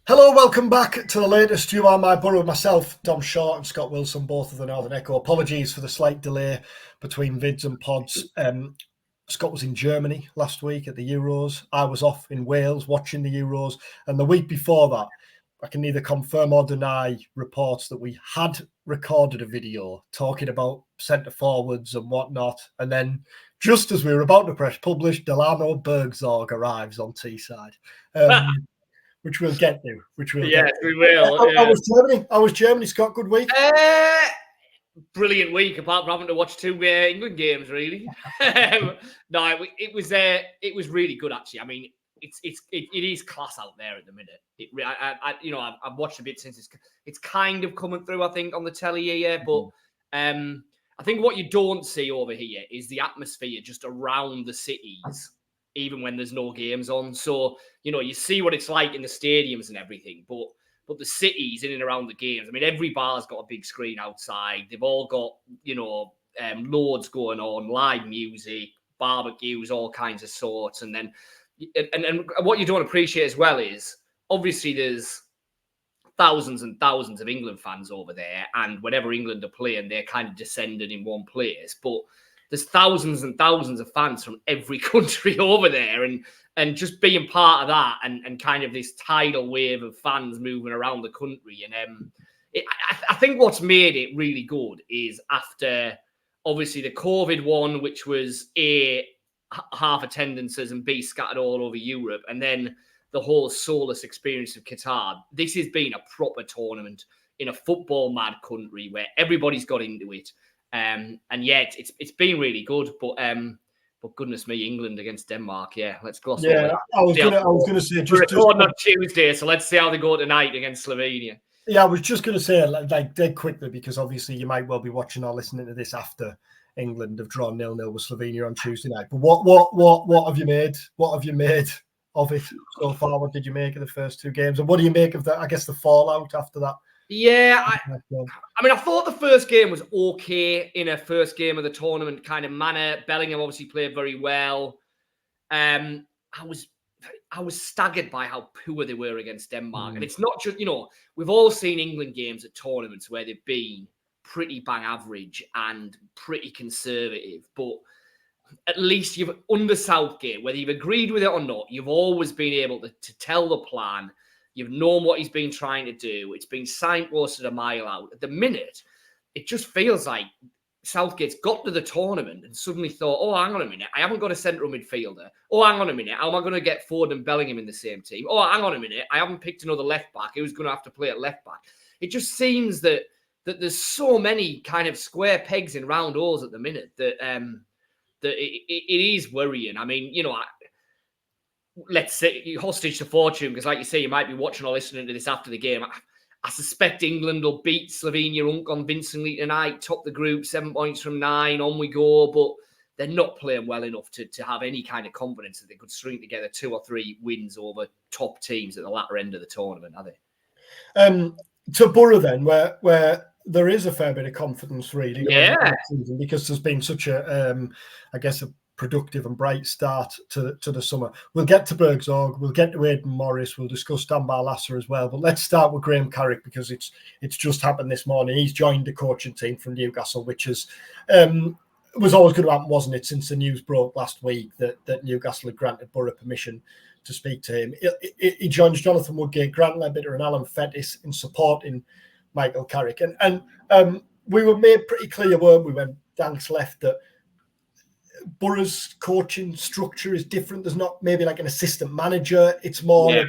Hello, welcome back to the latest You Are My Boro with myself, Dom Short and Scott Wilson, both of the Northern Echo. Apologies for the slight delay between vids and pods. Scott was in Germany last week at the Euros. I was off in Wales watching the Euros. And the week before that, I can neither confirm or deny reports that we had recorded a video talking about centre forwards and whatnot. And then just as we were about to press publish, Delano Burgzorg arrives on Teesside. Which we'll get to. Yes, we will. How was Germany, Scott? Good week? Brilliant week, apart from having to watch two England games, really. No, it was really good, actually. I mean, it is class out there at the minute. I've watched a bit since it's kind of coming through, I think, on the telly here. But I think what you don't see over here is the atmosphere just around the cities, even when there's no games on. So, you see what it's like in the stadiums and everything, but the cities in and around the games, I mean, every bar's got a big screen outside. They've all got, loads going on, live music, barbecues, all kinds of sorts. And then, and what you don't appreciate as well is, obviously there's thousands and thousands of England fans over there. And whenever England are playing, they're kind of descended in one place. But there's thousands and thousands of fans from every country over there, and just being part of that and kind of this tidal wave of fans moving around the country. And I think what's made it really good is after, obviously, the COVID one, which was A, half attendances, and B, scattered all over Europe, and then the whole soulless experience of Qatar. This has been a proper tournament in a football-mad country where everybody's got into it. And yet it's been really good, but goodness me, England against Denmark, let's gloss over it. I was going to say, we're recording on Tuesday, so let's see how they go tonight against Slovenia. Yeah, I was just going to say, like dead quickly, because obviously you might well be watching or listening to this after England have drawn 0-0 with Slovenia on Tuesday night. But what have you made? What have you made of it so far? What did you make of the first two games, and what do you make of the fallout after that? Yeah, I mean, I thought the first game was okay in a first game of the tournament kind of manner. Bellingham obviously played very well. I was staggered by how poor they were against Denmark. And it's not just, we've all seen England games at tournaments where they've been pretty bang average and pretty conservative. But at least you've, under Southgate, whether you've agreed with it or not, you've always been able to tell the plan. You've known what he's been trying to do. It's been signposted a mile out. At the minute, it just feels like Southgate's got to the tournament and suddenly thought, oh, hang on a minute, I haven't got a central midfielder. Oh, hang on a minute, how am I going to get Ford and Bellingham in the same team? Oh, hang on a minute, I haven't picked another left back. Who's going to have to play at left back? It just seems that there's so many kind of square pegs in round holes at the minute that it is worrying. I mean, let's say hostage to fortune, because like you say, you might be watching or listening to this after the game. I suspect England will beat Slovenia unconvincingly tonight, top the group, 7 points from 9, on we go. But they're not playing well enough to have any kind of confidence that they could string together 2 or 3 wins over top teams at the latter end of the tournament, are they? To Boro then, where there is a fair bit of confidence, really, season, because there's been such a productive and bright start to the summer. We'll get to Burgzorg, we'll get to Aidan Morris, we'll discuss Dan Barlaser as well, but let's start with Graeme Carrick, because it's just happened this morning. He's joined the coaching team from Newcastle, which was always going to happen, wasn't it, since the news broke last week that Newcastle had granted Boro permission to speak to him. He joins Jonathan Woodgate, Grant Leadbitter and Alan Fettis in supporting Michael Carrick. And we were made pretty clear, weren't we, when Danks left, that Boro's coaching structure is different. There's not maybe like an assistant manager. It's more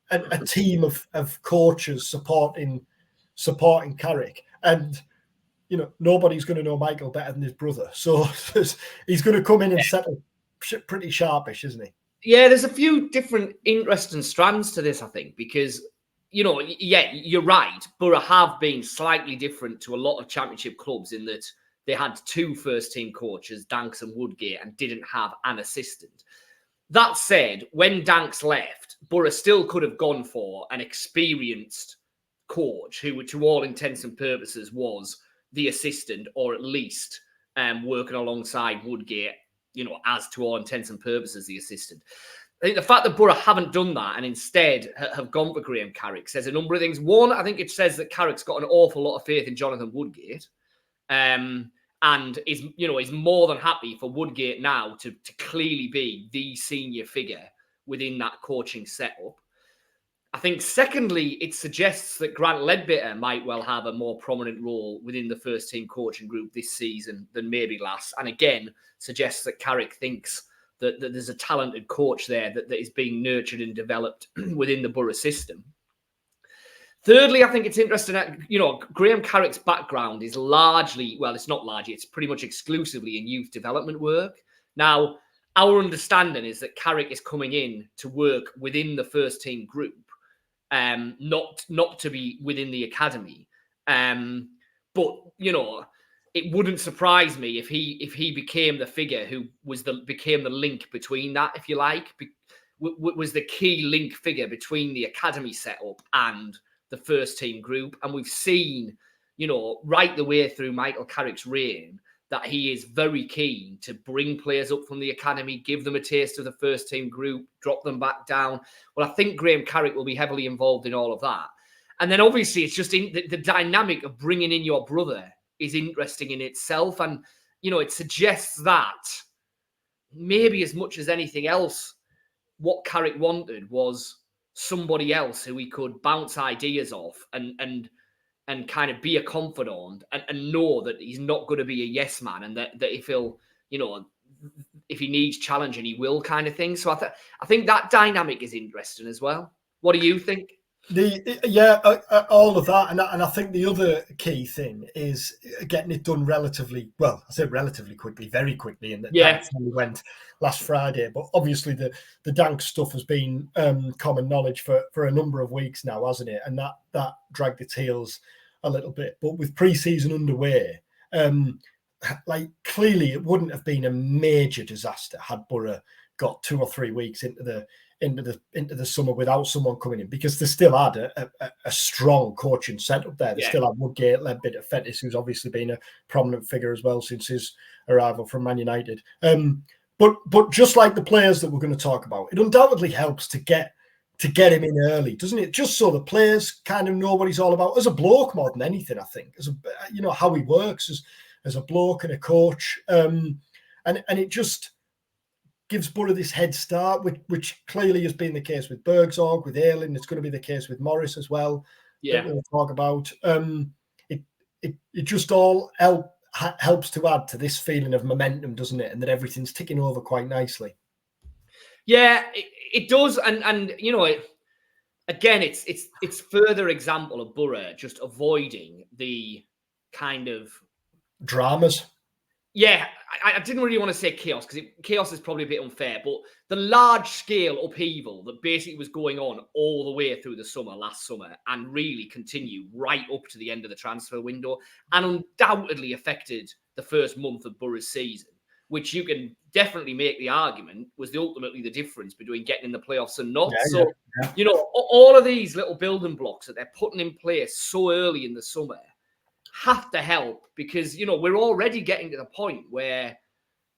a team of coaches supporting Carrick. And, nobody's going to know Michael better than his brother. So he's going to come in and settle pretty sharpish, isn't he? Yeah, there's a few different interesting strands to this, I think, because, you're right. Boro have been slightly different to a lot of championship clubs in that they had 2 first-team coaches, Danks and Woodgate, and didn't have an assistant. That said, when Danks left, Boro still could have gone for an experienced coach who, to all intents and purposes, was the assistant, or at least working alongside Woodgate, as to all intents and purposes, the assistant. I think the fact that Boro haven't done that and instead have gone for Graeme Carrick says a number of things. One, I think it says that Carrick's got an awful lot of faith in Jonathan Woodgate, and is more than happy for Woodgate now to clearly be the senior figure within that coaching setup. I think, secondly, it suggests that Grant Ledbetter might well have a more prominent role within the first team coaching group this season than maybe last. And again, suggests that Carrick thinks that there's a talented coach there that is being nurtured and developed within the Boro system. Thirdly, I think it's interesting that, Graeme Carrick's background is largely, well, it's not largely, it's pretty much exclusively in youth development work. Now, our understanding is that Carrick is coming in to work within the first team group, not to be within the academy. But, it wouldn't surprise me if he became the figure who became the link between that, if you like, was the key link figure between the academy setup and the first team group. And we've seen, right the way through Michael Carrick's reign, that he is very keen to bring players up from the academy, give them a taste of the first team group, drop them back down. Well, I think Graeme Carrick will be heavily involved in all of that. And then obviously it's just the dynamic of bringing in your brother is interesting in itself. And, it suggests that maybe as much as anything else, what Carrick wanted was somebody else who he could bounce ideas off and kind of be a confidant and know that he's not going to be a yes man, and that if he'll, if he needs challenging, he will, kind of thing. So I think that dynamic is interesting as well. What do you think? All of that, and I think the other key thing is getting it done relatively well. I said relatively quickly, very quickly, and that only went last Friday. But obviously, the dank stuff has been common knowledge for a number of weeks now, hasn't it? And that dragged its heels a little bit. But with pre-season underway, clearly it wouldn't have been a major disaster had Boro got 2 or 3 weeks into the summer without someone coming in, because they still had a strong coaching setup there. They still had Woodgate, Ledbetter, Fettis, who's obviously been a prominent figure as well since his arrival from Man United. But just like the players that we're going to talk about, it undoubtedly helps to get him in early, doesn't it? Just so the players kind of know what he's all about as a bloke more than anything, I think, as how he works as a bloke and a coach, and it just gives Boro this head start, which clearly has been the case with Burgzorg, with Ayling. It's going to be the case with Morris as well. Yeah, that we'll talk about. It just all helps to add to this feeling of momentum, doesn't it? And that everything's ticking over quite nicely. Yeah, it does, and again, it's further example of Boro just avoiding the kind of dramas. Yeah, I didn't really want to say chaos, because chaos is probably a bit unfair, but the large-scale upheaval that basically was going on all the way through the last summer, and really continued right up to the end of the transfer window, and undoubtedly affected the first month of Boro's season, which you can definitely make the argument was ultimately the difference between getting in the playoffs and not. All of these little building blocks that they're putting in place so early in the summer have to help, because we're already getting to the point where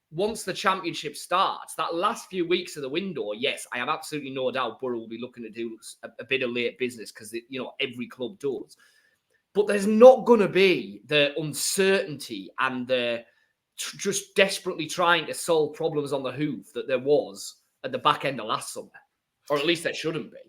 once the championship starts, that last few weeks of the window, yes, I have absolutely no doubt Boro will be looking to do a bit of late business, because every club does. But there's not going to be the uncertainty and the just desperately trying to solve problems on the hoof that there was at the back end of last summer, or at least there shouldn't be.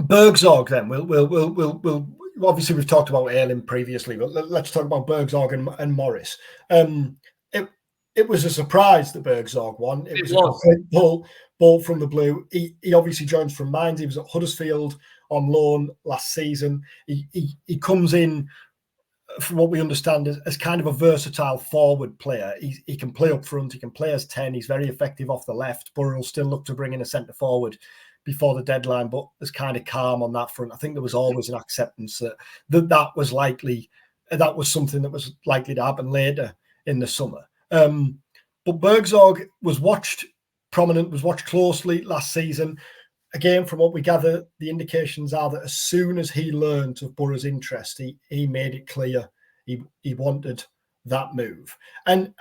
Burgzorg, then we'll obviously we've talked about Ayling previously, but let's talk about Burgzorg and Morris. It was a surprise that Burgzorg won. It was a complete ball from the blue. He obviously joins from Mainz. He was at Huddersfield on loan last season. He comes in, from what we understand, as kind of a versatile forward player. He can play up front. He can play as 10. He's very effective off the left. Boro will still look to bring in a centre forward before the deadline, but there's kind of calm on that front. I think there was always an acceptance that was likely, that was something that was likely to happen later in the summer. But Burgzorg was watched closely last season. Again, from what we gather, the indications are that as soon as he learned of Boro's interest, he made it clear he wanted that move. And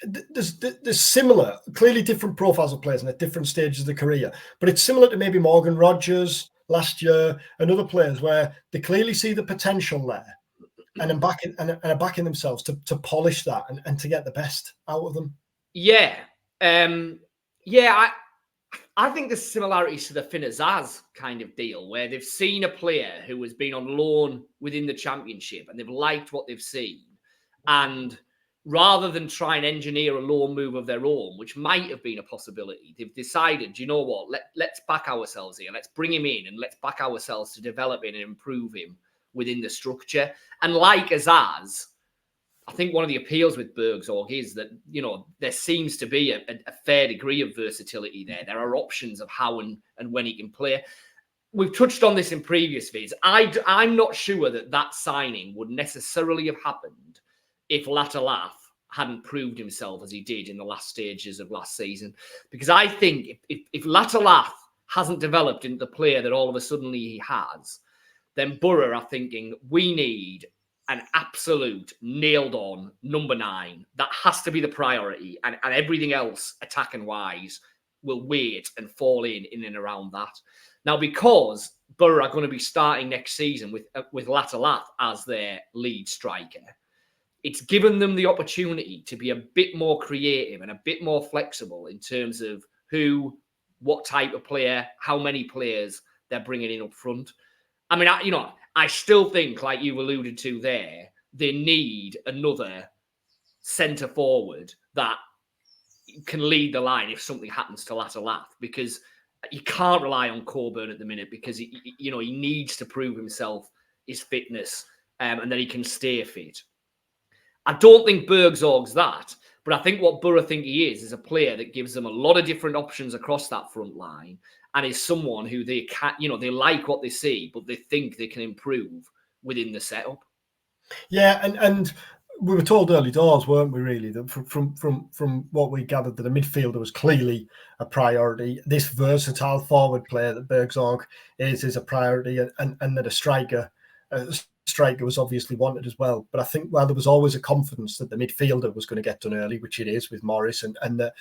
there's similar, clearly different profiles of players and at different stages of the career, but it's similar to maybe Morgan Rogers last year and other players where they clearly see the potential there and are backing themselves to polish that and to get the best out of them. Yeah. I think there's similarities to the Finnazaz kind of deal where they've seen a player who has been on loan within the Championship and they've liked what they've seen. And rather than try and engineer a loan move of their own, which might have been a possibility, they've decided, you know what, let's back ourselves here. Let's bring him in and let's back ourselves to develop him and improve him within the structure. And like Azaz, I think one of the appeals with Burgzorg is that, you know, there seems to be a fair degree of versatility there. There are options of how and when he can play. We've touched on this in previous vids. I'm not sure that signing would necessarily have happened if Latalath hadn't proved himself as he did in the last stages of last season. Because I think if Latalath hasn't developed into the player that all of a sudden he has, then Boro are thinking, we need an absolute nailed-on number 9. That has to be the priority. And everything else, attacking-wise, will wait and fall in and around that. Now, because Boro are going to be starting next season with Latalath as their lead striker, it's given them the opportunity to be a bit more creative and a bit more flexible in terms of who, what type of player, how many players they're bringing in up front. I mean, I still think, like you alluded to there, they need another centre forward that can lead the line if something happens to Latalath, because you can't rely on Coburn at the minute because he needs to prove himself, his fitness, and then he can stay fit. I don't think Burgzorg's that, but I think what Boro think he is a player that gives them a lot of different options across that front line and is someone who they like what they see, but they think they can improve within the setup. Yeah, and we were told early doors, weren't we, really, that from what we gathered, that a midfielder was clearly a priority. This versatile forward player that Burgzorg is a priority, and that a striker was obviously wanted as well. But I think while there was always a confidence that the midfielder was going to get done early, which it is with Morris, and that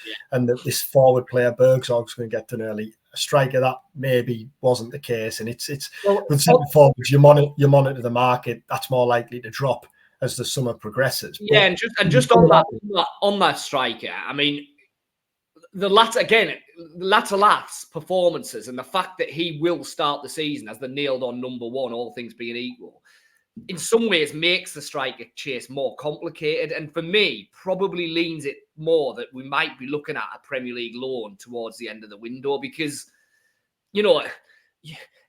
this forward player Burgzorg's going to get done early, a striker that maybe wasn't the case. And it's with centre forwards, you monitor the market. That's more likely to drop as the summer progresses. Yeah, and just on that striker, I mean, the Latalath's performances and the fact that he will start the season as the nailed-on number 1, all things being equal, in some ways makes the striker chase more complicated, and for me, probably leans it more that we might be looking at a Premier League loan towards the end of the window, because,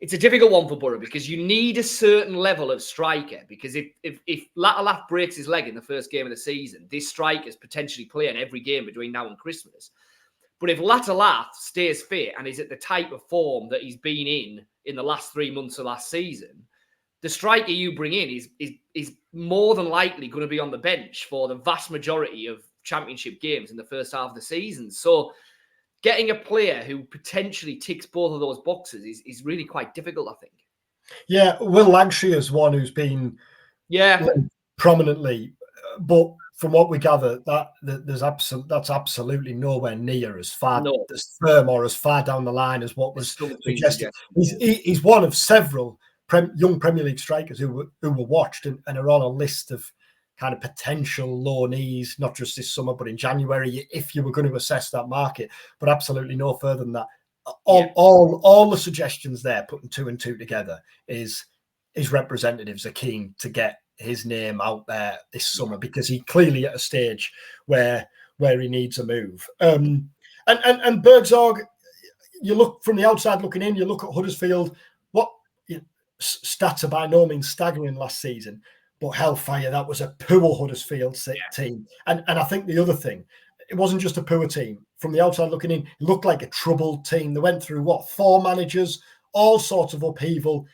it's a difficult one for Boro because you need a certain level of striker, because if Latalath breaks his leg in the first game of the season, this striker's potentially playing every game between now and Christmas. But if Latalath stays fit and is at the type of form that he's been in the last 3 months of last season, the striker you bring in is more than likely going to be on the bench for the vast majority of Championship games in the first half of the season. So getting a player who potentially ticks both of those boxes is really quite difficult, I think. Yeah, Will Lancashire is one who's been prominently, but from what we gather, that's absolutely nowhere near as far as firm or as far down the line as what was suggested. He's one of several young Premier League strikers who were watched and are on a list of kind of potential loanees, not just this summer, but in January, if you were going to assess that market. But absolutely no further than that. All the suggestions there, putting 2 and 2 together, is his representatives are keen to get his name out there this summer, because he's clearly at a stage where he needs a move. And Burgzorg, you look from the outside looking in, you look at Huddersfield, stats are by no means staggering last season, but hellfire, that was a poor Huddersfield team. And I think the other thing, it wasn't just a poor team. From the outside looking in, it looked like a troubled team. They went through 4 managers, all sorts of upheaval.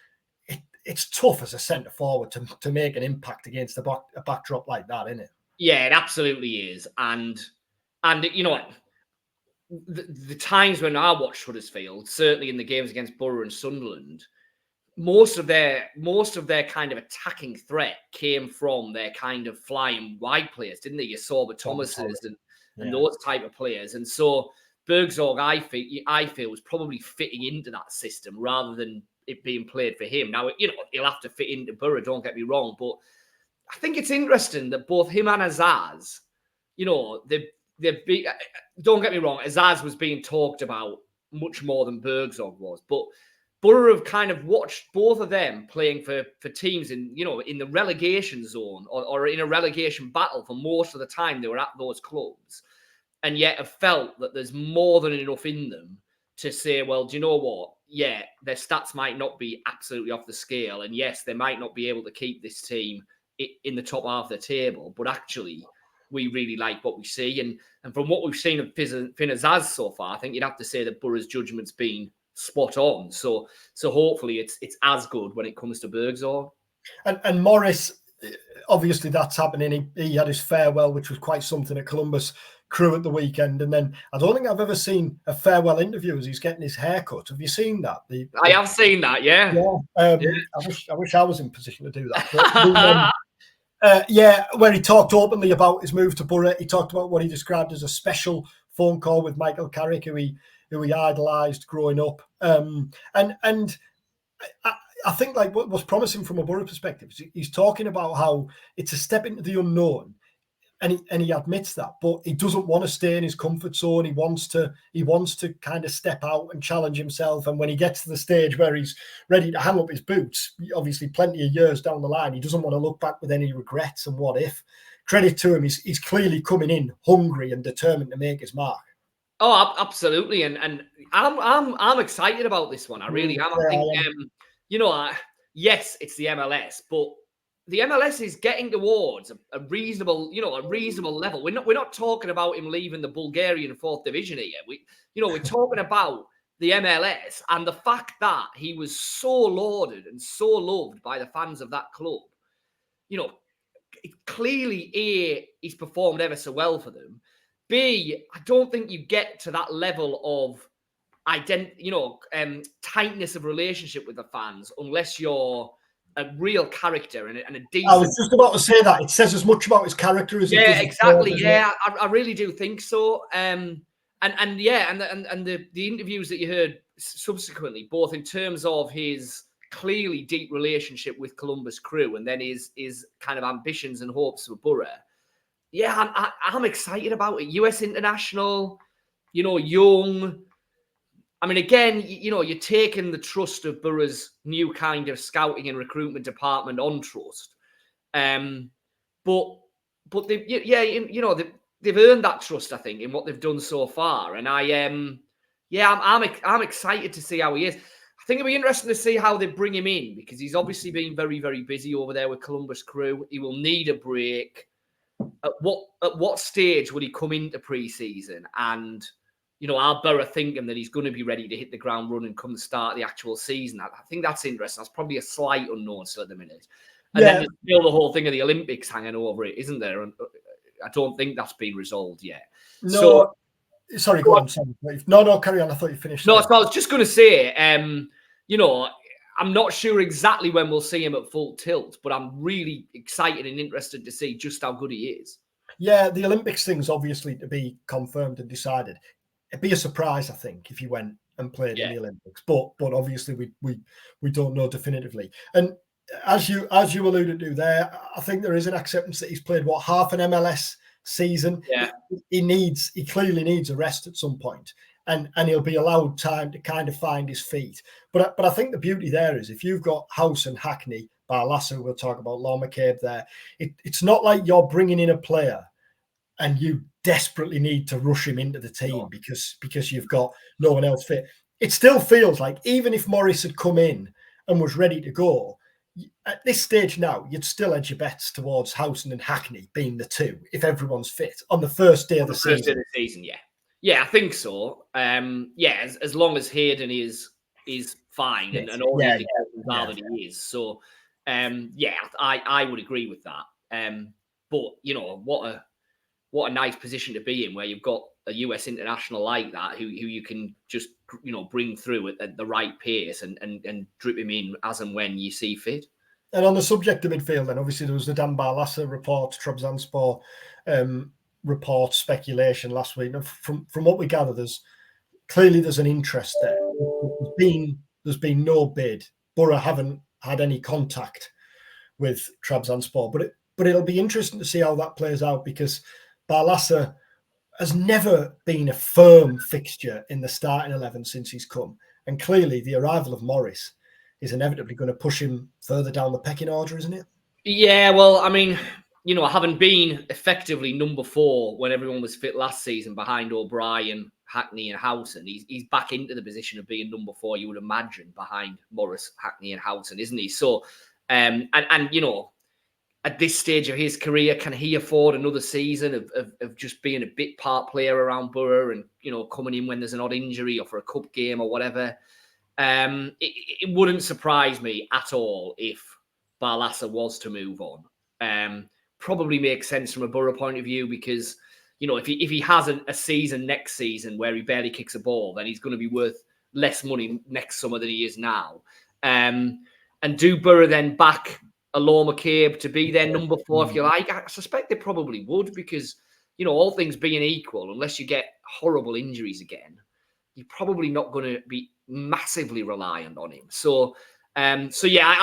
It's tough as a centre forward to make an impact against a backdrop like that, isn't it? Yeah, it absolutely is. And you know what? The times when I watched Huddersfield, certainly in the games against Boro and Sunderland, most of their kind of attacking threat came from their kind of flying wide players, didn't they? You saw the Thomases and those type of players. And so Burgzorg, I feel, was probably fitting into that system rather than it being played for him. Now, he'll have to fit into Boro, don't get me wrong, but I think it's interesting that both him and Azaz, don't get me wrong, Azaz was being talked about much more than Burgzorg was, but Boro have kind of watched both of them playing for teams in the relegation zone or in a relegation battle for most of the time they were at those clubs, and yet have felt that there's more than enough in them to say, well, do you know what? Yeah, their stats might not be absolutely off the scale, and yes, they might not be able to keep this team in the top half of the table, but actually, we really like what we see. And from what we've seen of Finn Azaz so far, I think you'd have to say that Boro's judgment's been spot on. So hopefully it's as good when it comes to Burgzorg. And Morris, obviously that's happening. He had his farewell, which was quite something at Columbus Crew at the weekend. And then I don't think I've ever seen a farewell interview as he's getting his hair cut. Have you seen that? I have seen that, yeah. I wish I was in position to do that. But, where he talked openly about his move to Boro. He talked about what he described as a special phone call with Michael Carrick, who he idolised growing up. And I think like what was promising from a Boro perspective is he's talking about how it's a step into the unknown, and he admits that, but he doesn't want to stay in his comfort zone. He wants to kind of step out and challenge himself. And when he gets to the stage where he's ready to hang up his boots, obviously plenty of years down the line, he doesn't want to look back with any regrets and what if. Credit to him, he's clearly coming in hungry and determined to make his mark. Oh, absolutely, and I'm excited about this one. I really am. I think yes, it's the MLS, but the MLS is getting towards a reasonable level. We're not talking about him leaving the Bulgarian 4th division here. We're talking about the MLS and the fact that he was so lauded and so loved by the fans of that club. Clearly, A, he's performed ever so well for them. B, I don't think you get to that level of tightness of relationship with the fans unless you're a real character and a decent. I was just about to say that. It says as much about his character as it does. Exactly. I really do think so. And the interviews that you heard subsequently, both in terms of his clearly deep relationship with Columbus Crew and then his kind of ambitions and hopes for Boro. Yeah, I'm excited about it. US international, young. I mean, again, you're taking the trust of Boro's new kind of scouting and recruitment department on trust. But they've earned that trust, I think, in what they've done so far. And I'm excited to see how he is. I think it'll be interesting to see how they bring him in because he's obviously been very, very busy over there with Columbus Crew. He will need a break. At what stage will he come into pre-season? And are Boro thinking that he's going to be ready to hit the ground running come the start of the actual season? I think that's interesting. That's probably a slight unknown still at the minute. And then there's still the whole thing of the Olympics hanging over it, isn't there? And I don't think that's been resolved yet. No, sorry, go on. Sorry. No, carry on. I thought you finished. No, so I was just going to say, I'm not sure exactly when we'll see him at full tilt, but I'm really excited and interested to see just how good he is. Yeah, the Olympics thing's obviously to be confirmed and decided. It'd be a surprise, I think, if he went and played in the Olympics. But obviously we don't know definitively. And as you alluded to there, I think there is an acceptance that he's played half an MLS season. Yeah. He clearly needs a rest at some point. And he'll be allowed time to kind of find his feet. But I think the beauty there is if you've got House and Hackney, Barlasso, we'll talk about Law McCabe there, it's not like you're bringing in a player and you desperately need to rush him into the team because you've got no one else fit. It still feels like even if Morris had come in and was ready to go, at this stage now, you'd still edge your bets towards Housen and Hackney being the two if everyone's fit on the first day of the season. First day of the season, yeah. Yeah, I think so. As long as Hayden is fine and all the indications are that he is. So, I would agree with that. But what a nice position to be in where you've got a US international like that who you can just bring through at the right pace and drip him in as and when you see fit. And on the subject of midfield, then obviously there was the Dan Barlasso report, Trabzonspor reports, speculation last week. And from what we gather, there's an interest there. There's been no bid. Boro haven't had any contact with Trabzonspor, but it'll be interesting to see how that plays out, because Barlaser has never been a firm fixture in the starting 11 since he's come, and clearly the arrival of Morris is inevitably going to push him further down the pecking order, isn't it? Yeah, well, I mean, having been effectively number 4 when everyone was fit last season behind O'Brien, Hackney and Houghton, he's back into the position of being number 4, you would imagine, behind Morris, Hackney and Houghton, isn't he? So, and at this stage of his career, can he afford another season of just being a bit part player around Boro and, coming in when there's an odd injury or for a cup game or whatever? It wouldn't surprise me at all if Barlaser was to move on. Probably makes sense from a Boro point of view, because, if he has a season next season where he barely kicks a ball, then he's going to be worth less money next summer than he is now. And do Boro then back Alor McCabe to be their number 4, if you like? I suspect they probably would, because, all things being equal, unless you get horrible injuries again, you're probably not going to be massively reliant on him. So yeah,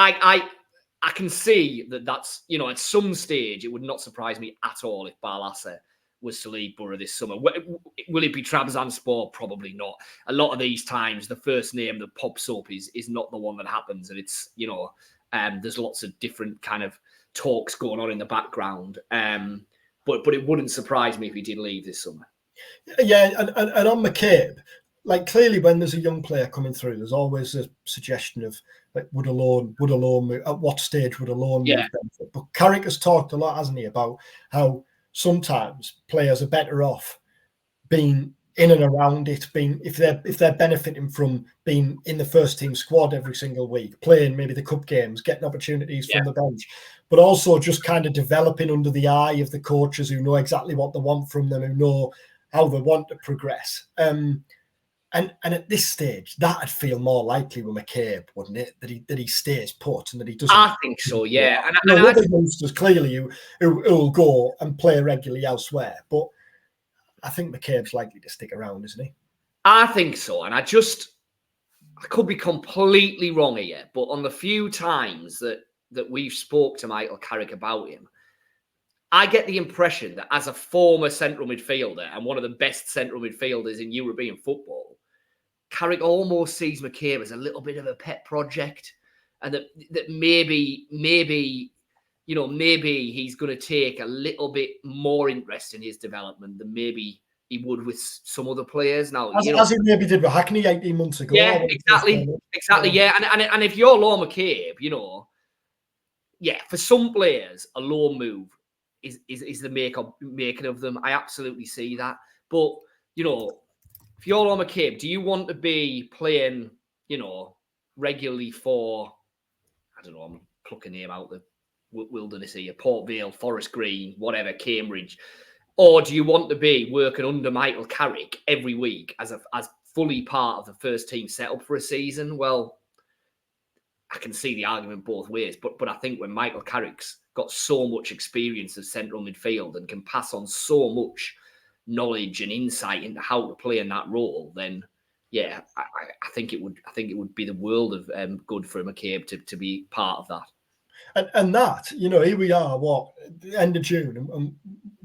I can see that's, at some stage, it would not surprise me at all if Barlaser was to leave Boro this summer. Will it be Trabzonspor? Probably not. A lot of these times, the first name that pops up is not the one that happens, and it's, there's lots of different kind of talks going on in the background. But it wouldn't surprise me if he did leave this summer. Yeah, and on McCabe, like, clearly when there's a young player coming through, there's always a suggestion of, like, would a loan move, at what stage would a loan move benefit? But Carrick has talked a lot, hasn't he, about how sometimes players are better off being in and around it, being, if they're benefiting from being in the first team squad every single week, playing maybe the cup games, getting opportunities from the bench, but also just kind of developing under the eye of the coaches who know exactly what they want from them, who know how they want to progress. And at this stage, that'd feel more likely with McCabe, wouldn't it? That he stays put and that he doesn't. I think so, yeah. And other youngsters clearly who will go and play regularly elsewhere, but I think McCabe's likely to stick around, isn't he? I think so, and I could be completely wrong here, but on the few times that we've spoke to Michael Carrick about him, I get the impression that as a former central midfielder and one of the best central midfielders in European football, Carrick almost sees McCabe as a little bit of a pet project, and that maybe he's going to take a little bit more interest in his development than maybe he would with some other players. Now, as he maybe did with Hackney 18 months ago. Yeah, exactly. Yeah, and if you're Alor McCabe, for some players, a loan move is the making of them. I absolutely see that. But, if you're Alor McCabe, do you want to be playing, regularly for, I don't know, I'm plucking a name out the wilderness here, Port Vale, Forest Green, whatever, Cambridge, or do you want to be working under Michael Carrick every week as fully part of the first team setup for a season? Well, I can see the argument both ways, but I think when Michael Carrick's got so much experience of central midfield and can pass on so much knowledge and insight into how to play in that role, then yeah, I think it would be the world of good for McCabe to be part of that. And that, here we are, the end of June, and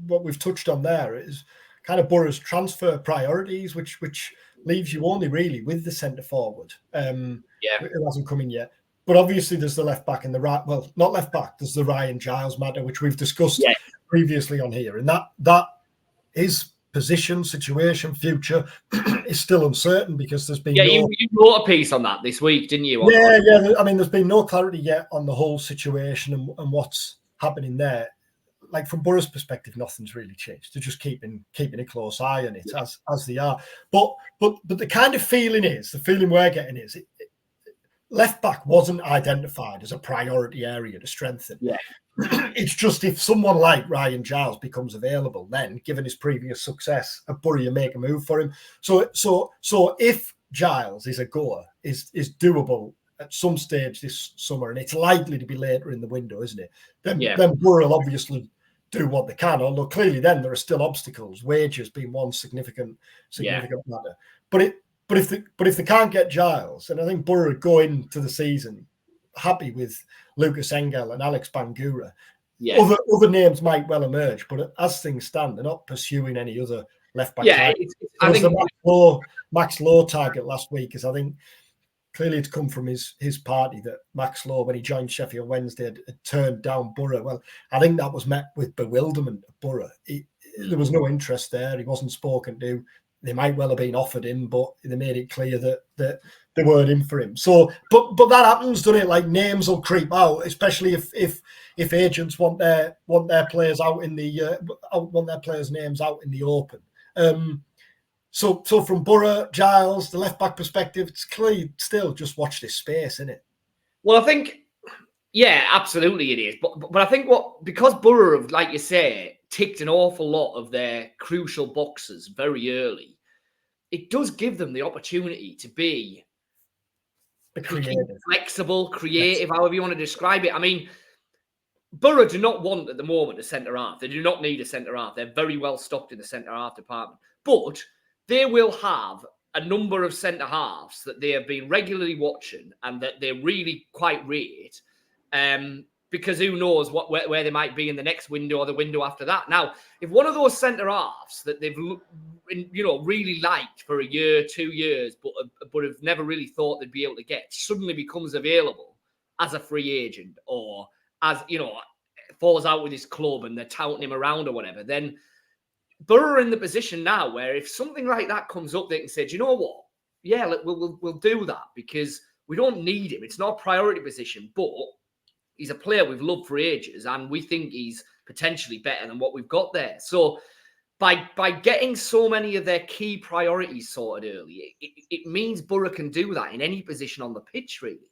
what we've touched on there is kind of Boro's transfer priorities, which leaves you only really with the centre forward. Who hasn't come in yet. But obviously there's the left back and the right, well, not left back, there's the Ryan Giles matter, which we've discussed previously on here. And that his position, situation, future is still uncertain, because there's been you wrote a piece on that this week, didn't you? Yeah. I mean, there's been no clarity yet on the whole situation and what's happening there. Like, from Boro's perspective, nothing's really changed. They're just keeping a close eye on it as they are. But the kind of feeling we're getting is left back wasn't identified as a priority area to strengthen. Yeah. It's just, if someone like Ryan Giles becomes available, then, given his previous success at Boro, you make a move for him. So if Giles is a goer, is doable at some stage this summer, and it's likely to be later in the window, isn't it? Then Boro will obviously do what they can. Although clearly then there are still obstacles, wages being one significant matter. But if they can't get Giles, and I think Boro would go into the season happy with Lucas Engel and Alex Bangura. Yeah. Other names might well emerge, but as things stand, they're not pursuing any other left back. Yeah, I think Max Lowe target last week is, I think, clearly it's come from his party that Max Lowe, when he joined Sheffield Wednesday, had turned down Boro. Well, I think that was met with bewilderment at Boro. There was no interest there. He wasn't spoken to. They might well have been offered him, but they made it clear that they weren't in for him. So, but that happens, doesn't it? Like, names will creep out, especially if agents want their players out in the want their players' names out in the open. So from Boro, Giles, the left back perspective, it's clearly still just watch this space, isn't it? Well, I think, yeah, absolutely it is. But I think because Boro have, like you say, ticked an awful lot of their crucial boxes very early, it does give them the opportunity to be flexible, creative, however you want to describe it. I mean, Boro do not want at the moment a centre half. They do not need a centre half. They're very well stocked in the centre half department. But they will have a number of centre halves that they have been regularly watching and that they really quite rate. Because who knows where they might be in the next window or the window after that. Now, if one of those centre halves that they've really liked for a year, 2 years, but have never really thought they'd be able to get, suddenly becomes available as a free agent, or as falls out with his club and they're touting him around or whatever, then Boro are in the position now where if something like that comes up, they can say, do you know what? Yeah, we'll do that, because we don't need him. It's not a priority position, but he's a player we've loved for ages, and we think he's potentially better than what we've got there. So by getting so many of their key priorities sorted early, it means Boro can do that in any position on the pitch, really.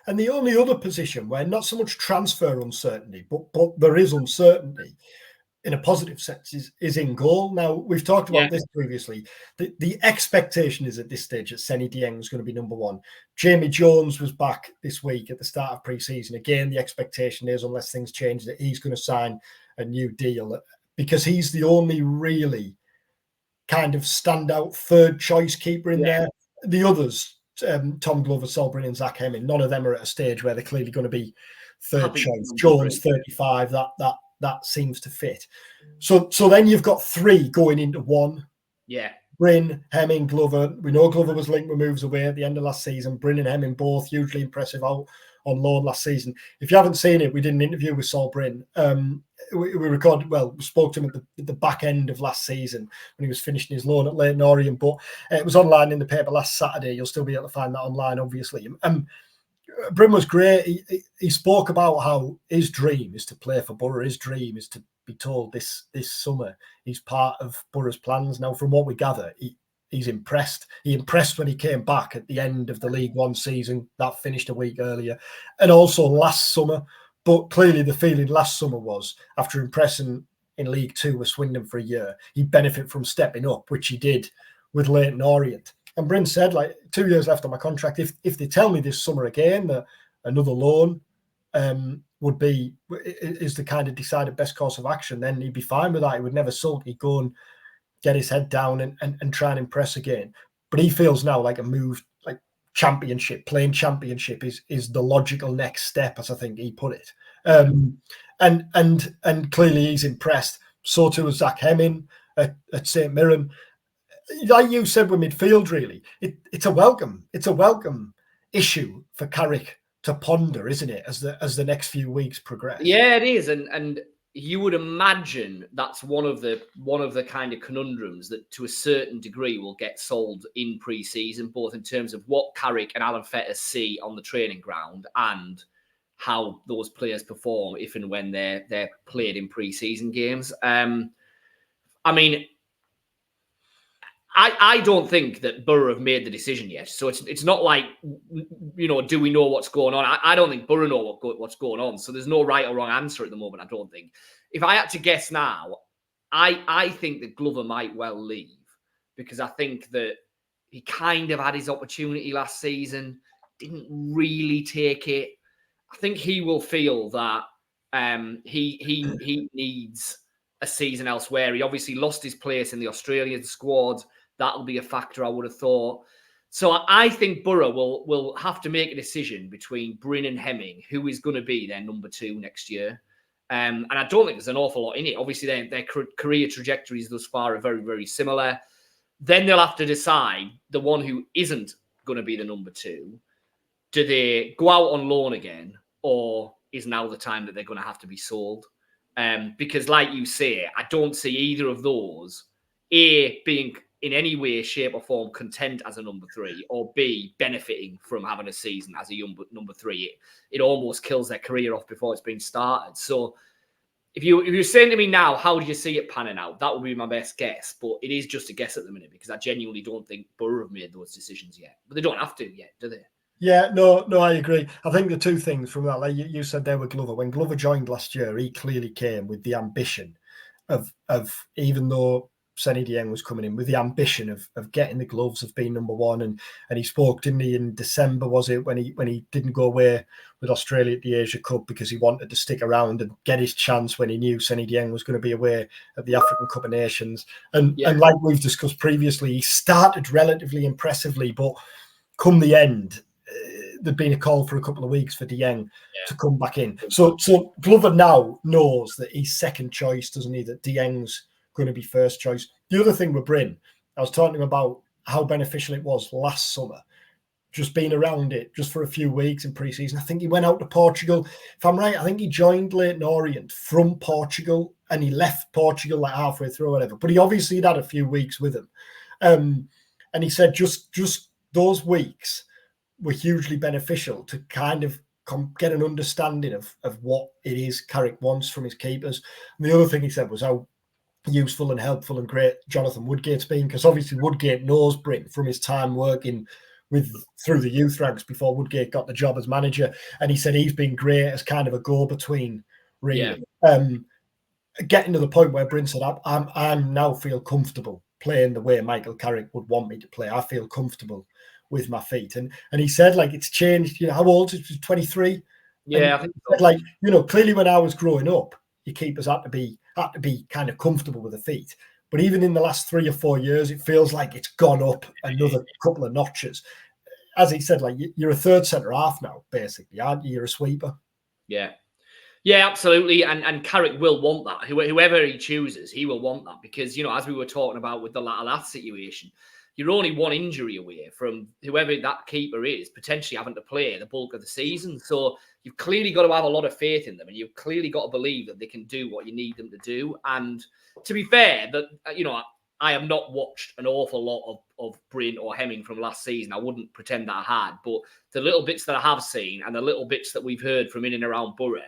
And the only other position where not so much transfer uncertainty, but there is uncertainty in a positive sense is in goal. Now, we've talked about this previously. The expectation is at this stage that Seny Dieng is going to be number one. Jamie Jones was back this week at the start of pre-season. Again, the expectation is, unless things change, that he's going to sign a new deal, because he's the only really kind of standout third choice keeper in there. The others, Tom Glover, Sol Brynn and Zach Hemming, none of them are at a stage where they're clearly going to be third choice. Jones, 35, that seems to fit. So then you've got three going into one. Yeah. Brynn, Hemming, Glover. We know Glover was linked with moves away at the end of last season. Brynn and Hemming both hugely impressive out on loan last season. If you haven't seen it, we did an interview with Sol Brynn. We recorded, we spoke to him at the back end of last season when he was finishing his loan at Leyton Orient, but it was online in the paper last Saturday. You'll still be able to find that online, obviously. Brynn was great. He spoke about how his dream is to play for Boro. His dream is to be told this summer he's part of Boro's plans. Now, from what we gather, he's impressed. He impressed when he came back at the end of the League One season. That finished a week earlier. And also last summer. But clearly the feeling last summer was, after impressing in League Two with Swindon for a year, he'd benefit from stepping up, which he did with Leyton Orient. And Brynn said, 2 years left on my contract, if they tell me this summer again that another loan is the kind of decided best course of action, then he'd be fine with that. He would never sulk. He'd go and get his head down and try and impress again. But he feels now like a move, like playing championship is the logical next step, as I think he put it. And clearly he's impressed. So too was Zach Hemming at St Mirren. Like you said with midfield, really, it's a welcome issue for Carrick to ponder, isn't it, as the next few weeks progress? Yeah, it is, and you would imagine that's one of the kind of conundrums that, to a certain degree, will get solved in pre-season, both in terms of what Carrick and Alan Fetters see on the training ground and how those players perform if and when they're played in pre-season games. I mean, I don't think that Boro have made the decision yet. So it's not like, do we know what's going on? I don't think Boro know what's going on. So there's no right or wrong answer at the moment, I don't think. If I had to guess now, I think that Glover might well leave, because I think that he kind of had his opportunity last season, didn't really take it. I think he will feel that he needs a season elsewhere. He obviously lost his place in the Australian squad. That'll be a factor, I would have thought. So I think Boro will have to make a decision between Bryn and Hemming, who is going to be their number 2 next year. And I don't think there's an awful lot in it. Obviously, their career trajectories thus far are very, very similar. Then they'll have to decide the one who isn't going to be the number 2. Do they go out on loan again, or is now the time that they're going to have to be sold? Because like you say, I don't see either of those, A, being in any way, shape or form content as a number 3, or B, benefiting from having a season as a number 3. It almost kills their career off before it's been started. So if you're saying to me now, how do you see it panning out? That would be my best guess, but it is just a guess at the minute because I genuinely don't think Boro have made those decisions yet. But they don't have to yet, do they? Yeah, no, I agree. I think the two things from that, like you said there with Glover, when Glover joined last year, he clearly came with the ambition of even though Seny Dieng was coming in, with the ambition of getting the gloves, of being number 1. And he spoke, didn't he, in December, was it, when he didn't go away with Australia at the Asia Cup because he wanted to stick around and get his chance when he knew Seny Dieng was going to be away at the African Cup of Nations. And like we've discussed previously, he started relatively impressively, but come the end, there'd been a call for a couple of weeks for Dieng to come back in. So Glover now knows that he's second choice, doesn't he? That Dieng's going to be first choice. The other thing with Bryn, I was talking about how beneficial it was last summer, just being around it just for a few weeks in pre-season. I think he went out to Portugal. If I'm right, I think he joined Leyton Orient from Portugal and he left Portugal like halfway through or whatever. But he obviously had a few weeks with him. And he said just those weeks were hugely beneficial to kind of get an understanding of what it is Carrick wants from his keepers. And the other thing he said was how useful and helpful and great Jonathan Woodgate's been, because obviously Woodgate knows Bryn from his time working through the youth ranks before Woodgate got the job as manager. And he said he's been great as kind of a go-between, really. Getting to the point where Bryn said, I'm now feel comfortable playing the way Michael Carrick would want me to play. I feel comfortable with my feet. And he said, like, it's changed. You know, how old is he? 23? Yeah, I think so. Like, you know, clearly when I was growing up, your keepers had to be kind of comfortable with the feet. But even in the last 3 or 4 years, it feels like it's gone up another couple of notches. As he said, like, you're a third centre half now, basically, aren't you? You're a sweeper. Yeah, absolutely. And Carrick will want that. Whoever he chooses, he will want that because, you know, as we were talking about with the Latalat situation, you're only one injury away from whoever that keeper is potentially having to play the bulk of the season. So you've clearly got to have a lot of faith in them, and you've clearly got to believe that they can do what you need them to do. And to be fair, that, you know, I have not watched an awful lot of Bryn or Hemming from last season. I wouldn't pretend that I had, but the little bits that I have seen and the little bits that we've heard from in and around Boro,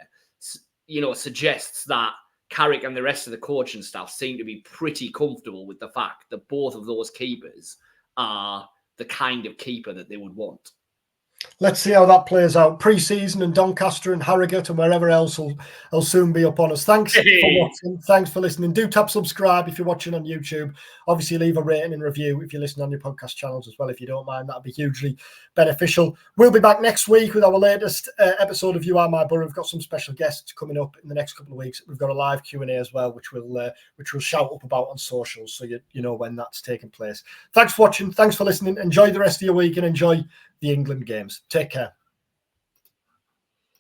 you know, suggests that Carrick and the rest of the coaching staff seem to be pretty comfortable with the fact that both of those keepers are the kind of keeper that they would want. Let's see how that plays out. Pre-season and Doncaster and Harrogate and wherever else will soon be upon us. Thanks for watching. Thanks for listening. Do tap subscribe if you're watching on YouTube. Obviously, leave a rating and review if you're listening on your podcast channels as well. If you don't mind, that'd be hugely beneficial. We'll be back next week with our latest episode of You Are My Boro. We've got some special guests coming up in the next couple of weeks. We've got a live Q&A as well, which we'll shout up about on socials, so you know when that's taking place. Thanks for watching. Thanks for listening. Enjoy the rest of your week and enjoy the England games. Take care.